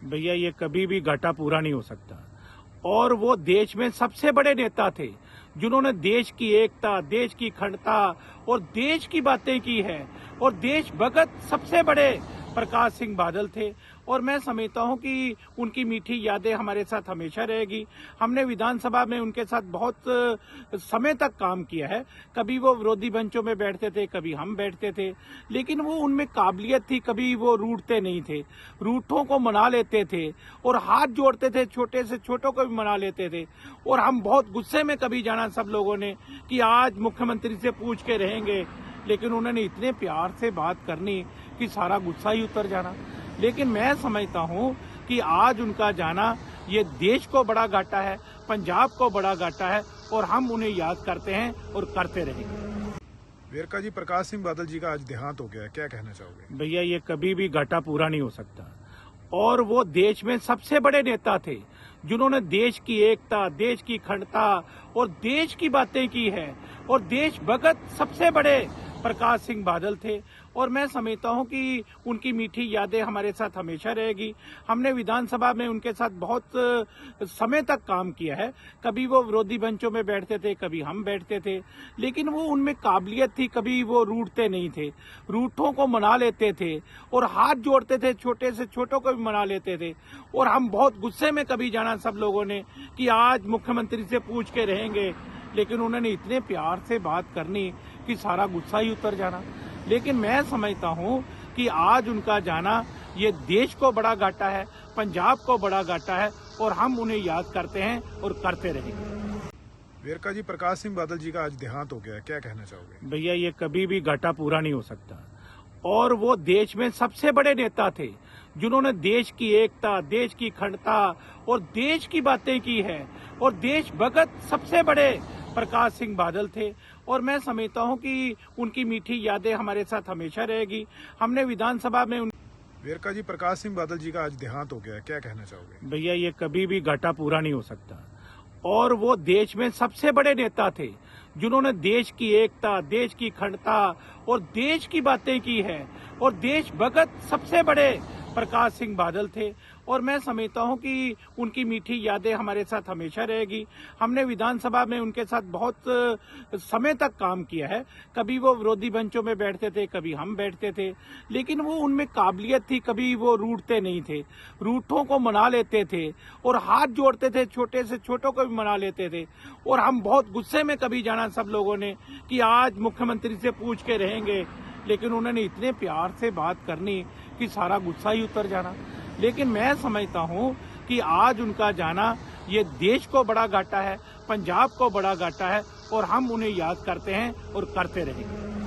भैया ये कभी भी घाटा पूरा नहीं हो सकता। और वो देश में सबसे बड़े नेता थे जिन्होंने देश की एकता, देश की अखंडता और देश की बातें की है। और देशभक्त सबसे बड़े प्रकाश सिंह बादल थे। और मैं समझता हूं कि उनकी मीठी यादें हमारे साथ हमेशा रहेगी। हमने विधानसभा में उनके साथ बहुत समय तक काम किया है। कभी वो विरोधी बेंचों में बैठते थे, कभी हम बैठते थे, लेकिन वो उनमें काबिलियत थी, कभी वो रूठते नहीं थे, रूठों को मना लेते थे और हाथ जोड़ते थे, छोटे से छोटों को भी मना लेते थे। और हम बहुत गुस्से में कभी जाना सब लोगों ने कि आज मुख्यमंत्री से पूछ के रहेंगे, लेकिन उन्होंने इतने प्यार से बात करनी कि सारा गुस्सा ही उतर जाना। लेकिन मैं समझता हूं कि आज उनका जाना ये देश को बड़ा घाटा है, पंजाब को बड़ा घाटा है और हम उन्हें याद करते हैं और करते रहेंगे। वेरका जी, प्रकाश सिंह बादल जी का आज देहांत हो गया, क्या कहना चाहोगे? भैया ये कभी भी घाटा पूरा नहीं हो सकता। और वो देश में सबसे बड़े नेता थे जिन्होंने देश की एकता, देश की अखंडता और देश की बातें की है। और देशभक्त सबसे बड़े प्रकाश सिंह बादल थे। और मैं समझता हूं कि उनकी मीठी यादें हमारे साथ हमेशा रहेगी। हमने विधानसभा में उनके साथ बहुत समय तक काम किया है। कभी वो विरोधी बेंचों में बैठते थे, कभी हम बैठते थे, लेकिन वो उनमें काबिलियत थी, कभी वो रूठते नहीं थे, रूठों को मना लेते थे और हाथ जोड़ते थे, छोटे से छोटों को भी मना लेते थे। और हम बहुत गुस्से में कभी जाना सब लोगों ने कि आज मुख्यमंत्री से पूछ के रहेंगे, लेकिन उन्होंने इतने प्यार से बात करनी कि सारा गुस्सा ही उतर जाना। लेकिन मैं समझता हूं कि आज उनका जाना ये देश को बड़ा घाटा है, पंजाब को बड़ा घाटा है और हम उन्हें याद करते हैं और करते रहेंगे। वेरका जी, प्रकाश सिंह बादल जी का आज देहांत हो गया, क्या कहना चाहोगे? भैया ये कभी भी घाटा पूरा नहीं हो सकता। और वो देश में सबसे बड़े नेता थे जिन्होंने देश की एकता, देश की अखंडता और देश की बातें की है। और देशभक्त सबसे बड़े प्रकाश सिंह बादल थे। और मैं समझता हूं कि उनकी मीठी यादें हमारे साथ हमेशा रहेगी। हमने विधानसभा में वेरका जी, प्रकाश सिंह बादल जी का आज देहांत हो गया, क्या कहना चाहोगे? भैया ये कभी भी घाटा पूरा नहीं हो सकता। और वो देश में सबसे बड़े नेता थे जिन्होंने देश की एकता, देश की अखंडता और देश की बातें की है। और देशभक्त सबसे बड़े प्रकाश सिंह बादल थे। और मैं समझता हूं कि उनकी मीठी यादें हमारे साथ हमेशा रहेगी। हमने विधानसभा में उनके साथ बहुत समय तक काम किया है। कभी वो विरोधी बेंचों में बैठते थे, कभी हम बैठते थे, लेकिन वो उनमें काबिलियत थी, कभी वो रूठते नहीं थे, रूठों को मना लेते थे और हाथ जोड़ते थे, छोटे से छोटों को भी मना लेते थे। और हम बहुत गुस्से में कभी जाना सब लोगों ने कि आज मुख्यमंत्री से पूछ के रहेंगे, लेकिन उन्होंने इतने प्यार से बात करनी कि सारा गुस्सा ही उतर जाना। लेकिन मैं समझता हूं कि आज उनका जाना ये देश को बड़ा घाटा है, पंजाब को बड़ा घाटा है और हम उन्हें याद करते हैं और करते रहेंगे।